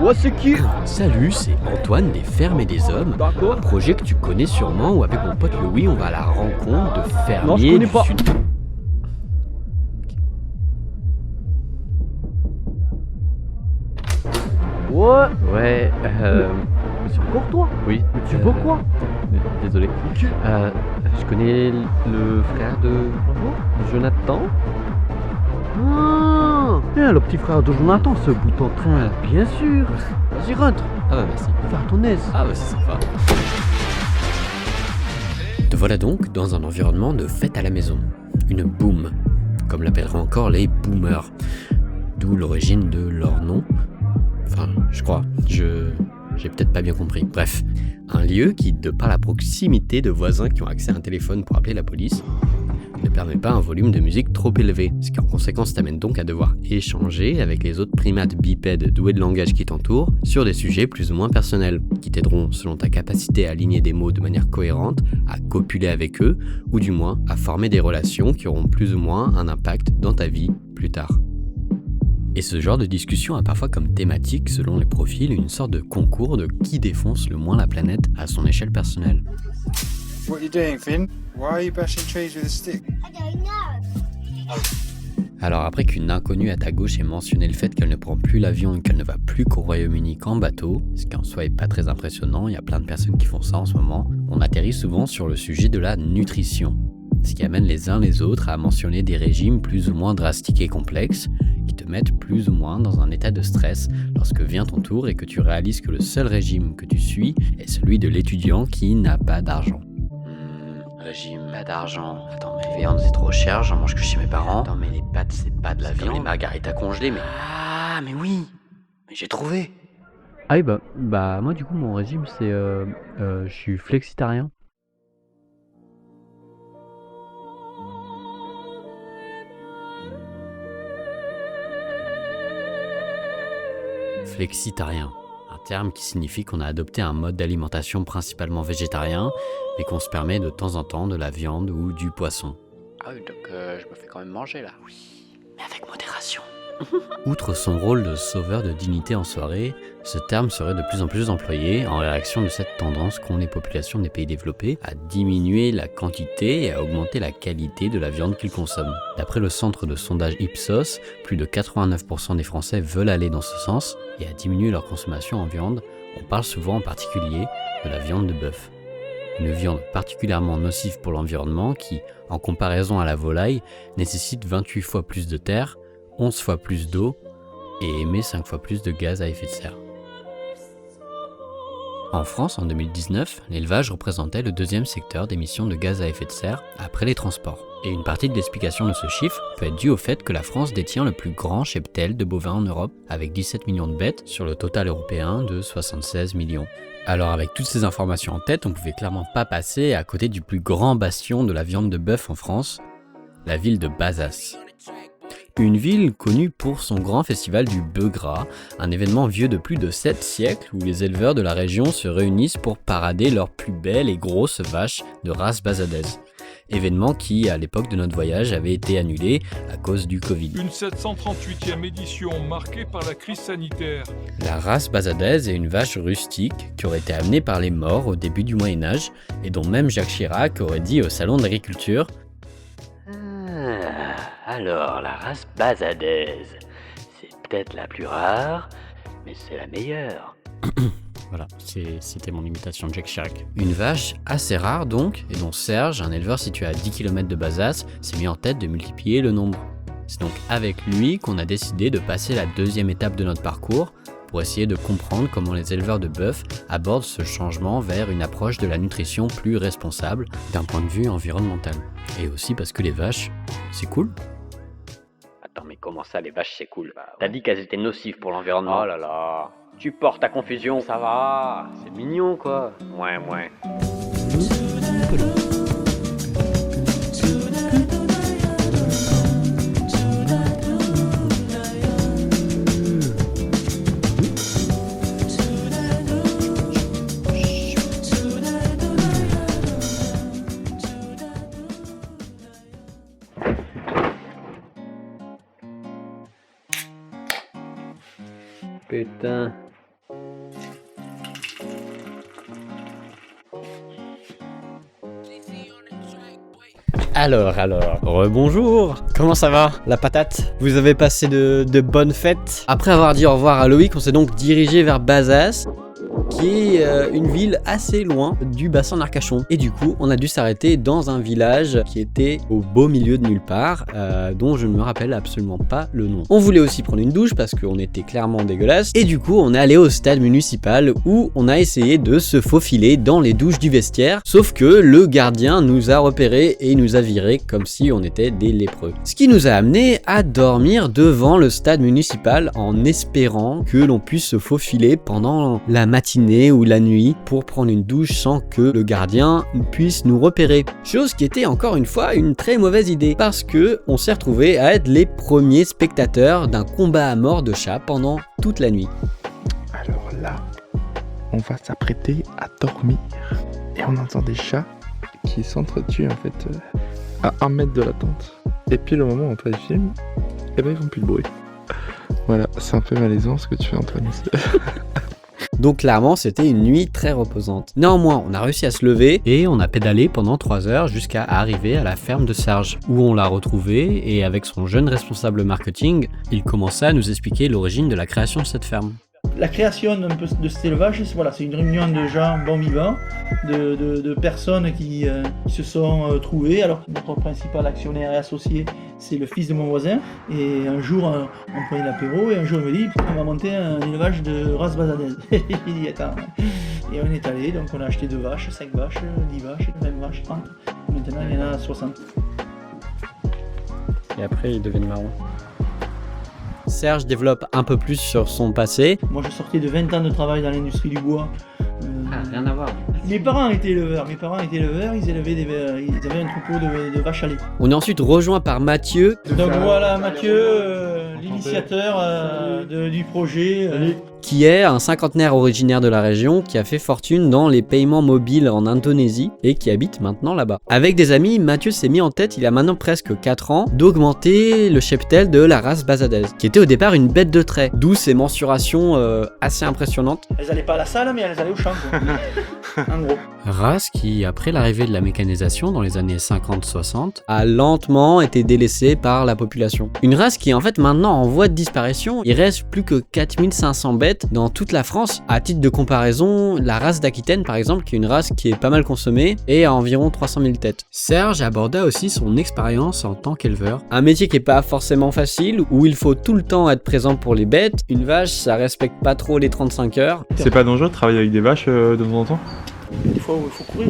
Ouais, c'est qui? Salut, c'est Antoine des Fermes et des Hommes. D'accord. Un projet que tu connais sûrement où avec mon pote Louis, on va à la rencontre de fermiers Non, je connais du pas. sud. Ouais. Ouais, Mais c'est encore toi? oui. Mais tu veux quoi? Désolé. Qui? Je connais le frère de Jonathan. Ah, le petit frère de Jonathan, ce bout en train. Bien sûr. Vas-y, rentre. Ah bah merci. Fais à ton aise. Ah bah c'est sympa. Te voilà donc dans un environnement de fête à la maison. Une boom, comme l'appelleraient encore les boomers. D'où l'origine de leur nom. Enfin, je crois. J'ai peut-être pas bien compris. Bref, un lieu qui, de par la proximité de voisins qui ont accès à un téléphone pour appeler la police, ne permet pas un volume de musique trop élevé, ce qui en conséquence t'amène donc à devoir échanger avec les autres primates bipèdes doués de langage qui t'entourent sur des sujets plus ou moins personnels, qui t'aideront, selon ta capacité à aligner des mots de manière cohérente, à copuler avec eux, ou du moins à former des relations qui auront plus ou moins un impact dans ta vie plus tard. Et ce genre de discussion a parfois comme thématique, selon les profils, une sorte de concours de qui défonce le moins la planète à son échelle personnelle. What are you doing, Finn? Why are you bashing trees with a stick? Alors après qu'une inconnue à ta gauche ait mentionné le fait qu'elle ne prend plus l'avion et qu'elle ne va plus qu'au Royaume-Uni qu'en bateau, ce qui en soi est pas très impressionnant, il y a plein de personnes qui font ça en ce moment, on atterrit souvent sur le sujet de la nutrition. Ce qui amène les uns les autres à mentionner des régimes plus ou moins drastiques et complexes, qui te mettent plus ou moins dans un état de stress lorsque vient ton tour et que tu réalises que le seul régime que tu suis est celui de l'étudiant qui n'a pas d'argent. Régime, pas d'argent. Attends, mais la viande c'est trop cher, j'en mange que chez mes parents. Attends, mais les pâtes c'est pas de la viande. Les margaritas congelées, mais. Ah, mais oui! Mais j'ai trouvé! Ah oui, bah moi, du coup, mon régime, c'est. Je suis flexitarien. Flexitarien, un terme qui signifie qu'on a adopté un mode d'alimentation principalement végétarien, mais qu'on se permet de temps en temps de la viande ou du poisson. Ah oui, donc je me fais quand même manger là. Oui, mais avec modération. Outre son rôle de sauveur de dignité en soirée, ce terme serait de plus en plus employé en réaction de cette tendance qu'ont les populations des pays développés à diminuer la quantité et à augmenter la qualité de la viande qu'ils consomment. D'après le centre de sondage Ipsos, plus de 89% des Français veulent aller dans ce sens et à diminuer leur consommation en viande. On parle souvent en particulier de la viande de bœuf. Une viande particulièrement nocive pour l'environnement qui, en comparaison à la volaille, nécessite 28 fois plus de terre, 11 fois plus d'eau et émet 5 fois plus de gaz à effet de serre. En France, en 2019, l'élevage représentait le deuxième secteur d'émissions de gaz à effet de serre après les transports. Et une partie de l'explication de ce chiffre peut être due au fait que la France détient le plus grand cheptel de bovins en Europe, avec 17 millions de bêtes sur le total européen de 76 millions. Alors avec toutes ces informations en tête, on pouvait clairement pas passer à côté du plus grand bastion de la viande de bœuf en France, la ville de Bazas. Une ville connue pour son grand festival du bœuf gras, un événement vieux de plus de 7 siècles où les éleveurs de la région se réunissent pour parader leurs plus belles et grosses vaches de race bazadaise. Événement qui, à l'époque de notre voyage, avait été annulé à cause du Covid. Une 738e édition marquée par la crise sanitaire. La race bazadaise est une vache rustique qui aurait été amenée par les Maures au début du Moyen-Âge et dont même Jacques Chirac aurait dit au salon de l'agriculture: alors, la race bazadaise, c'est peut-être la plus rare, mais c'est la meilleure. Voilà, c'était mon imitation de Jacques Chirac. Une vache assez rare donc, et dont Serge, un éleveur situé à 10 km de Bazas, s'est mis en tête de multiplier le nombre. C'est donc avec lui qu'on a décidé de passer la deuxième étape de notre parcours, pour essayer de comprendre comment les éleveurs de bœuf abordent ce changement vers une approche de la nutrition plus responsable d'un point de vue environnemental. Et aussi parce que les vaches, c'est cool. Attends, mais comment ça, les vaches, c'est cool? T'as dit qu'elles étaient nocives pour l'environnement. Oh là là, tu portes à confusion. Ça va, c'est mignon quoi. Ouais. Putain, Alors, rebonjour. Comment ça va, la patate? Vous avez passé de bonnes fêtes? Après avoir dit au revoir à Loïc, on s'est donc dirigé vers Bazas, qui est une ville assez loin du bassin d'Arcachon. Et du coup, on a dû s'arrêter dans un village qui était au beau milieu de nulle part, dont je ne me rappelle absolument pas le nom. On voulait aussi prendre une douche parce qu'on était clairement dégueulasse. Et du coup, on est allé au stade municipal où on a essayé de se faufiler dans les douches du vestiaire. Sauf que le gardien nous a repérés et nous a virés comme si on était des lépreux. Ce qui nous a amené à dormir devant le stade municipal en espérant que l'on puisse se faufiler pendant la matinée ou la nuit pour prendre une douche sans que le gardien puisse nous repérer. Chose qui était encore une fois une très mauvaise idée parce que on s'est retrouvé à être les premiers spectateurs d'un combat à mort de chats pendant toute la nuit. Alors là, on va s'apprêter à dormir et on entend des chats qui s'entretuent en fait à 1 mètre de la tente. Et puis le moment où on fait le film, et ben ils font plus de bruit. Voilà, c'est un peu malaisant ce que tu fais Antoine. Donc clairement, c'était une nuit très reposante. Néanmoins, on a réussi à se lever et on a pédalé pendant 3 heures jusqu'à arriver à la ferme de Serge, où on l'a retrouvé et avec son jeune responsable marketing, il commençait à nous expliquer l'origine de la création de cette ferme. La création un peu de cet élevage, c'est une réunion de gens bons vivants, de personnes qui se sont trouvées. Alors notre principal actionnaire et associé, c'est le fils de mon voisin. Et un jour, on prenait l'apéro et un jour il me dit on va monter un élevage de race basadaise. Il dit attends. Et on est allé, donc on a acheté 2 vaches, 5 vaches, 10 vaches, 20 vaches, 30. Maintenant il y en a 60. Et après ils deviennent marrons. Serge développe un peu plus sur son passé. Moi je sortais de 20 ans de travail dans l'industrie du bois. Rien à voir. Mes parents étaient éleveurs, ils avaient un troupeau de vaches à lait. On est ensuite rejoint par Mathieu. Donc voilà Mathieu, l'initiateur du projet. Qui est un cinquantenaire originaire de la région qui a fait fortune dans les paiements mobiles en Indonésie et qui habite maintenant là-bas. Avec des amis, Mathieu s'est mis en tête, il y a maintenant presque 4 ans, d'augmenter le cheptel de la race basadaise, qui était au départ une bête de trait, d'où ses mensurations assez impressionnantes. Elles allaient pas à la salle, mais elles allaient au champ, quoi. En gros. Race qui, après l'arrivée de la mécanisation dans les années 50-60, a lentement été délaissée par la population. Une race qui est en fait maintenant en voie de disparition. Il reste plus que 4500 bêtes dans toute la France. À titre de comparaison, la race d'Aquitaine par exemple, qui est une race qui est pas mal consommée et a environ 300 000 têtes. Serge aborda aussi son expérience en tant qu'éleveur. Un métier qui est pas forcément facile, où il faut tout le temps être présent pour les bêtes. Une vache, ça respecte pas trop les 35 heures. C'est pas dangereux de travailler avec des vaches de temps en temps? Des fois il faut courir.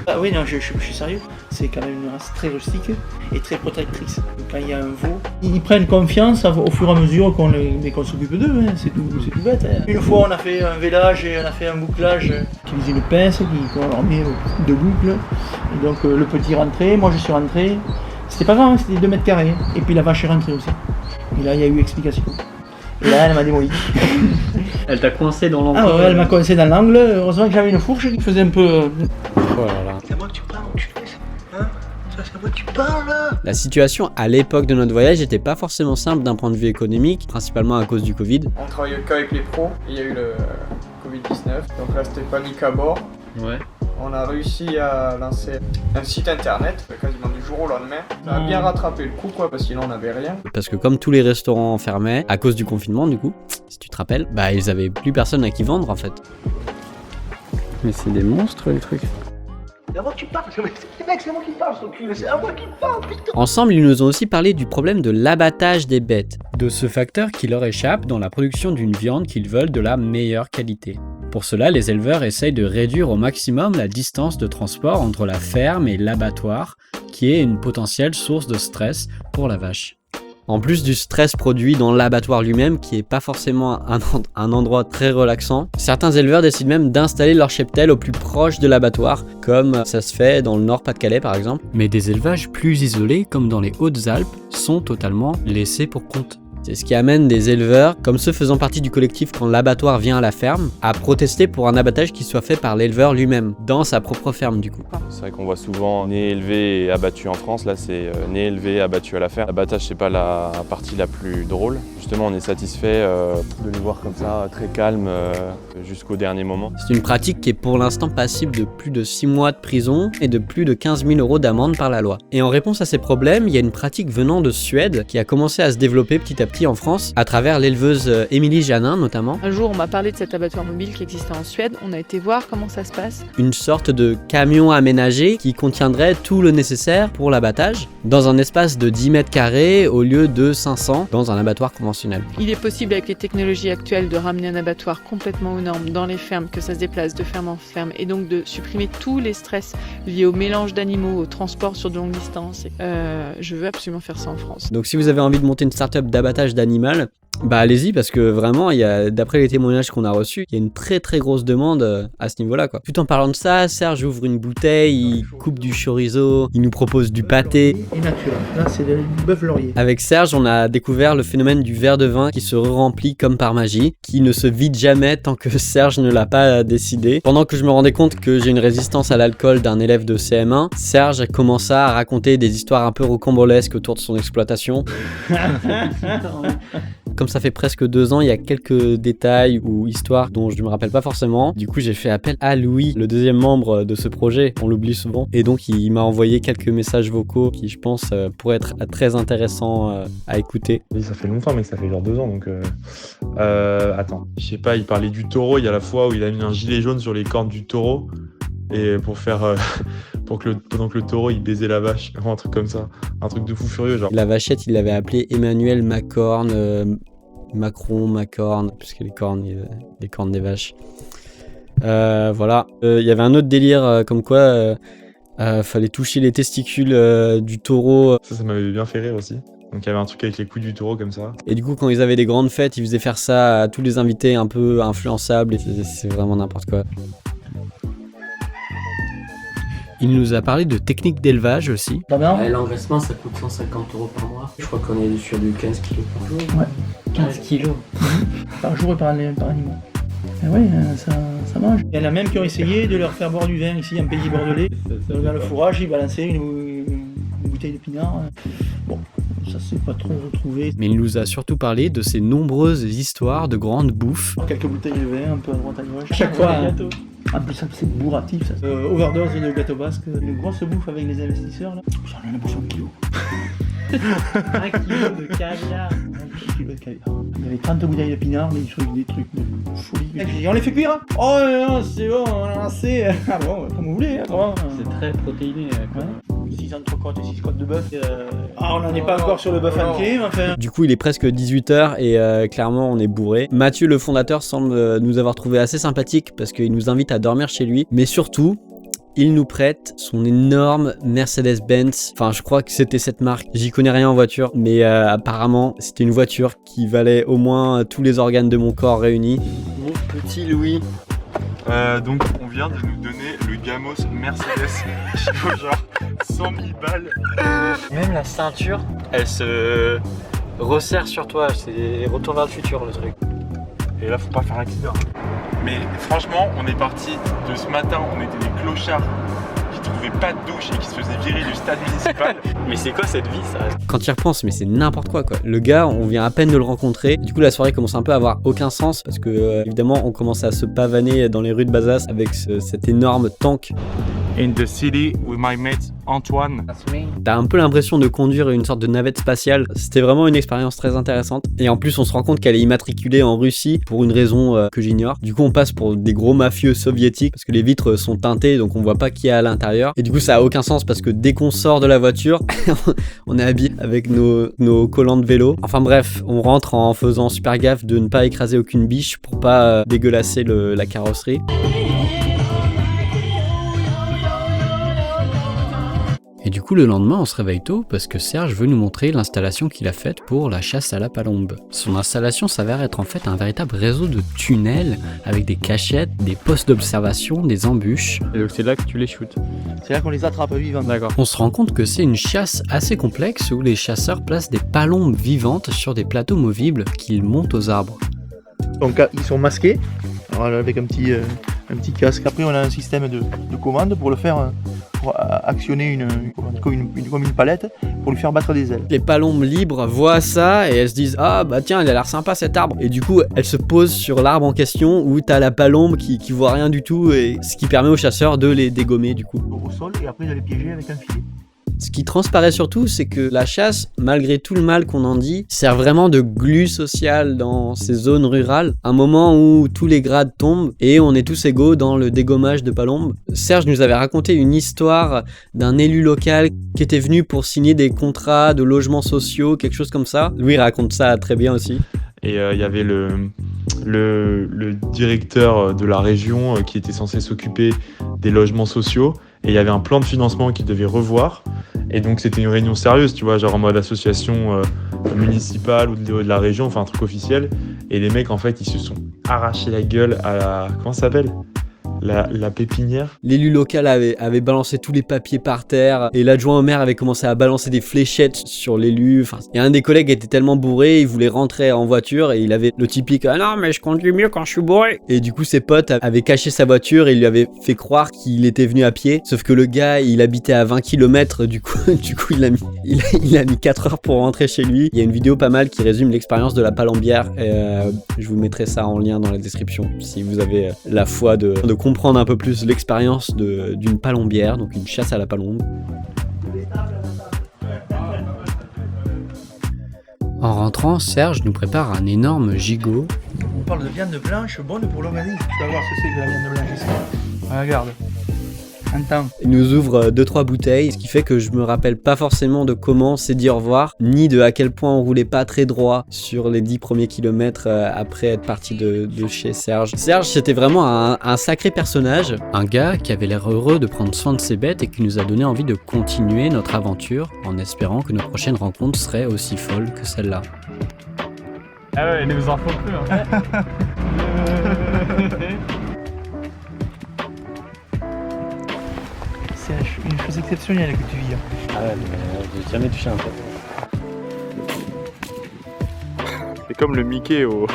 Ah oui, non, je suis sérieux. C'est quand même une race très rustique et très protectrice. Donc, quand il y a un veau, ils prennent confiance au fur et à mesure qu'on s'occupe d'eux, hein. C'est tout bête. Hein. Une fois, on a fait un vélage et on a fait un bouclage qui utilisait une pince, qu'on met 2 boucles. Et donc le petit rentrait, moi je suis rentré. C'était pas grave, c'était 2 mètres carrés. Et puis la vache est rentrée aussi. Et là, il y a eu explication. Et là, elle m'a démoli. Elle t'a coincé dans l'angle. Ah ouais, elle m'a coincé dans l'angle. Heureusement que j'avais une fourche qui faisait un peu... Oh là là. C'est à moi que tu parles, hein? Ça, c'est à moi que tu parles, là. La situation à l'époque de notre voyage n'était pas forcément simple d'un point de vue économique, principalement à cause du Covid. On travaillait qu'avec les pros, et il y a eu le Covid-19, donc là c'était panique à bord. Ouais. On a réussi à lancer un site internet quasiment du jour au lendemain. Ça a bien rattrapé le coup quoi, parce que sinon on n'avait rien. Parce que comme tous les restaurants fermaient, à cause du confinement du coup, si tu te rappelles, bah ils avaient plus personne à qui vendre en fait. Mais c'est des monstres les trucs. C'est à moi que tu parles, mec, c'est moi qui parle, c'est à moi qui parle, putain. Ensemble, ils nous ont aussi parlé du problème de l'abattage des bêtes, de ce facteur qui leur échappe dans la production d'une viande qu'ils veulent de la meilleure qualité. Pour cela, les éleveurs essayent de réduire au maximum la distance de transport entre la ferme et l'abattoir, qui est une potentielle source de stress pour la vache. En plus du stress produit dans l'abattoir lui-même, qui est pas forcément un endroit très relaxant, certains éleveurs décident même d'installer leur cheptel au plus proche de l'abattoir, comme ça se fait dans le Nord-Pas-de-Calais par exemple. Mais des élevages plus isolés, comme dans les Hautes-Alpes, sont totalement laissés pour compte. C'est ce qui amène des éleveurs, comme ceux faisant partie du collectif quand l'abattoir vient à la ferme, à protester pour un abattage qui soit fait par l'éleveur lui-même, dans sa propre ferme du coup. C'est vrai qu'on voit souvent né, élevé et abattu en France, là c'est né, élevé, abattu à la ferme. L'abattage c'est pas la partie la plus drôle, justement on est satisfait de les voir comme ça, très calmes jusqu'au dernier moment. C'est une pratique qui est pour l'instant passible de plus de 6 mois de prison et de plus de 15 000 € d'amende par la loi. Et en réponse à ces problèmes, il y a une pratique venant de Suède qui a commencé à se développer petit à petit en France, à travers l'éleveuse Émilie Janin notamment. Un jour on m'a parlé de cet abattoir mobile qui existait en Suède, on a été voir comment ça se passe. Une sorte de camion aménagé qui contiendrait tout le nécessaire pour l'abattage, dans un espace de 10 mètres carrés au lieu de 500 dans un abattoir conventionnel. Il est possible avec les technologies actuelles de ramener un abattoir complètement aux normes dans les fermes, que ça se déplace de ferme en ferme et donc de supprimer tous les stress liés au mélange d'animaux, au transport sur de longues distances. Je veux absolument faire ça en France. Donc si vous avez envie de monter une start-up d'abattage d'animal, bah allez-y parce que vraiment, d'après les témoignages qu'on a reçus, il y a une très très grosse demande à ce niveau-là, quoi. Tout en parlant de ça, Serge ouvre une bouteille, il coupe du chorizo, il nous propose du pâté. Et naturel, là c'est du bœuf laurier. Avec Serge, on a découvert le phénomène du verre de vin qui se remplit comme par magie, qui ne se vide jamais tant que Serge ne l'a pas décidé. Pendant que je me rendais compte que j'ai une résistance à l'alcool d'un élève de CM1, Serge commença à raconter des histoires un peu rocambolesques autour de son exploitation. Comme ça fait presque 2 ans, il y a quelques détails ou histoires dont je ne me rappelle pas forcément. Du coup, j'ai fait appel à Louis, le deuxième membre de ce projet. On l'oublie souvent. Et donc, il m'a envoyé quelques messages vocaux qui, je pense, pourraient être très intéressants à écouter. Oui, ça fait longtemps, mais ça fait genre 2 ans, donc... attends, je sais pas, il parlait du taureau, il y a la fois où il a mis un gilet jaune sur les cornes du taureau, et pour faire... pendant que le taureau il baisait la vache, un truc comme ça, un truc de fou furieux genre. La vachette, il l'avait appelé Emmanuel Macorne, Macron, Macorne, puisque les cornes des vaches. Voilà. Il y avait un autre délire comme quoi fallait toucher les testicules du taureau. Ça m'avait bien fait rire aussi. Donc il y avait un truc avec les couilles du taureau comme ça. Et du coup, quand ils avaient des grandes fêtes, ils faisaient faire ça à tous les invités un peu influençables. Et c'est vraiment n'importe quoi. Il nous a parlé de techniques d'élevage aussi. L'engraissement, ça coûte 150 € par mois. Je crois qu'on est sur du 15 kg par jour. Ouais, 15 kilos. Par jour et par animal. Et oui, ça mange. Il y en a même qui ont essayé de leur faire boire du vin ici en pays bordelais. Dans le fourrage, ils balançaient une bouteille de pinard. Bon, ça s'est pas trop retrouvé. Mais il nous a surtout parlé de ces nombreuses histoires de grandes bouffes. Quelques bouteilles de vin, un peu à droite à gauche. Chaque fois, en plus, c'est bourratif, ça. Overdose de gâteau basque, une grosse bouffe avec les investisseurs, là. J'en ai l'impression de kilo. 1 kilo de caviar. 1 kilo de caviar. Il y avait 30 bouteilles de pinard, mais des trucs de folie. J'ai dit, on les fait cuire, hein? Oh non, c'est bon, on a lancé. Ah bon, comme vous voulez, hein. C'est très protéiné, quoi. 6 entrecôtes et 6 côtes de bœuf. On n'en est pas encore sur le bœuf entier, mais enfin... Du coup, il est presque 18h et clairement, on est bourré. Mathieu, le fondateur, semble nous avoir trouvé assez sympathique parce qu'il nous invite à dormir chez lui. Mais surtout, il nous prête son énorme Mercedes-Benz. Enfin, je crois que c'était cette marque. J'y connais rien en voiture, mais apparemment, c'était une voiture qui valait au moins tous les organes de mon corps réunis. Mon petit Louis. Donc on vient de nous donner le Gamos Mercedes qui vaut genre 100 000 balles. Même la ceinture, elle se resserre sur toi. C'est retour vers le futur le truc. Et là faut pas faire accident. Mais franchement on est parti de ce matin, on était des clochards qui trouvaient pas de douche et qui se faisaient virer du stade municipal. Mais c'est quoi cette vie ça? Quand tu y repenses, mais c'est n'importe quoi. Le gars, on vient à peine de le rencontrer. Du coup, la soirée commence un peu à avoir aucun sens parce que évidemment, on commence à se pavaner dans les rues de Bazas avec cet énorme tank. In the city with my mate Antoine. T'as un peu l'impression de conduire une sorte de navette spatiale. C'était vraiment une expérience très intéressante. Et en plus, on se rend compte qu'elle est immatriculée en Russie pour une raison que j'ignore. Du coup, on passe pour des gros mafieux soviétiques parce que les vitres sont teintées, donc on voit pas qui est à l'intérieur. Et du coup, ça a aucun sens parce que dès qu'on sort de la voiture, on est habillé avec nos collants de vélo. Enfin bref, on rentre en faisant super gaffe de ne pas écraser aucune biche pour pas dégueulasser la carrosserie. Et du coup, le lendemain, on se réveille tôt parce que Serge veut nous montrer l'installation qu'il a faite pour la chasse à la palombe. Son installation s'avère être en fait un véritable réseau de tunnels avec des cachettes, des postes d'observation, des embûches. Et donc c'est là que tu les shootes. C'est là qu'on les attrape vivants. D'accord. On se rend compte que c'est une chasse assez complexe où les chasseurs placent des palombes vivantes sur des plateaux movibles qu'ils montent aux arbres. Donc ils sont masqués, alors, avec un petit casque. Après on a un système de commande pour le faire, pour actionner comme une palette pour lui faire battre des ailes. Les palombes libres voient ça et elles se disent « Ah bah tiens, il a l'air sympa cet arbre !» Et du coup, elles se posent sur l'arbre en question où t'as la palombe qui voit rien du tout, et ce qui permet aux chasseurs de les dégommer du coup. Au sol et après de les piéger avec un filet. Ce qui transparaît surtout, c'est que la chasse, malgré tout le mal qu'on en dit, sert vraiment de glue sociale dans ces zones rurales. Un moment où tous les grades tombent et on est tous égaux dans le dégommage de palombes. Serge nous avait raconté une histoire d'un élu local qui était venu pour signer des contrats de logements sociaux, quelque chose comme ça. Lui raconte ça très bien aussi. Et il y avait le directeur de la région qui était censé s'occuper des logements sociaux. Et il y avait un plan de financement qu'il devait revoir. Et donc c'était une réunion sérieuse, tu vois, genre en mode association municipale ou de la région, enfin un truc officiel. Et les mecs, en fait, ils se sont arrachés la gueule à la... Comment ça s'appelle ? La pépinière. L'élu local avait balancé tous les papiers par terre et l'adjoint au maire avait commencé à balancer des fléchettes sur l'élu. Et un des collègues était tellement bourré, il voulait rentrer en voiture et il avait le typique « Ah non mais je conduis mieux quand je suis bourré !» Et du coup ses potes avaient caché sa voiture et il lui avaient fait croire qu'il était venu à pied. Sauf que le gars il habitait à 20 km, du coup il a mis 4 heures pour rentrer chez lui. Il y a une vidéo pas mal qui résume l'expérience de la palombière. Je vous mettrai ça en lien dans la description si vous avez la foi de comprendre un peu plus l'expérience d'une palombière, donc une chasse à la palombe. En rentrant, Serge nous prépare un énorme gigot. On parle de viande blanche bonne pour l'organisme. Tu vas voir ce que c'est que la viande blanche ici. Regarde. Il nous ouvre 2-3 bouteilles, ce qui fait que je me rappelle pas forcément de comment c'est dit au revoir, ni de à quel point on roulait pas très droit sur les 10 premiers kilomètres après être parti de chez Serge. Serge, c'était vraiment un sacré personnage, un gars qui avait l'air heureux de prendre soin de ses bêtes et qui nous a donné envie de continuer notre aventure en espérant que nos prochaines rencontres seraient aussi folles que celle-là. Ah ouais, il nous en faut plus hein. C'est une chose exceptionnelle que tu vis. Ah ouais, mais j'ai jamais touché un peu. C'est comme le Mickey au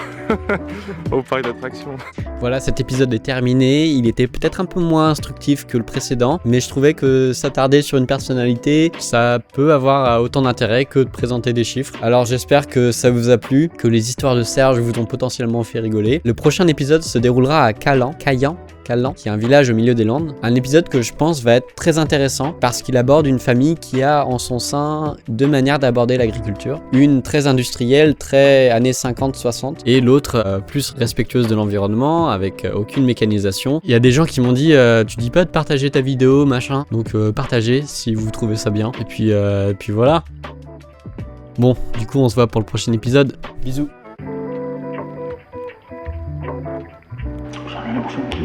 parc d'attractions. Voilà, cet épisode est terminé. Il était peut-être un peu moins instructif que le précédent, mais je trouvais que s'attarder sur une personnalité, ça peut avoir autant d'intérêt que de présenter des chiffres. Alors j'espère que ça vous a plu, que les histoires de Serge vous ont potentiellement fait rigoler. Le prochain épisode se déroulera à Caillan, qui est un village au milieu des Landes. Un épisode que je pense va être très intéressant parce qu'il aborde une famille qui a en son sein deux manières d'aborder l'agriculture. Une très industrielle, très années 50-60, et l'autre plus respectueuse de l'environnement, avec aucune mécanisation. Il y a des gens qui m'ont dit tu dis pas de partager ta vidéo, machin, donc partagez si vous trouvez ça bien. Et puis voilà. Bon, du coup on se voit pour le prochain épisode. Bisous. J'en ai l'impression que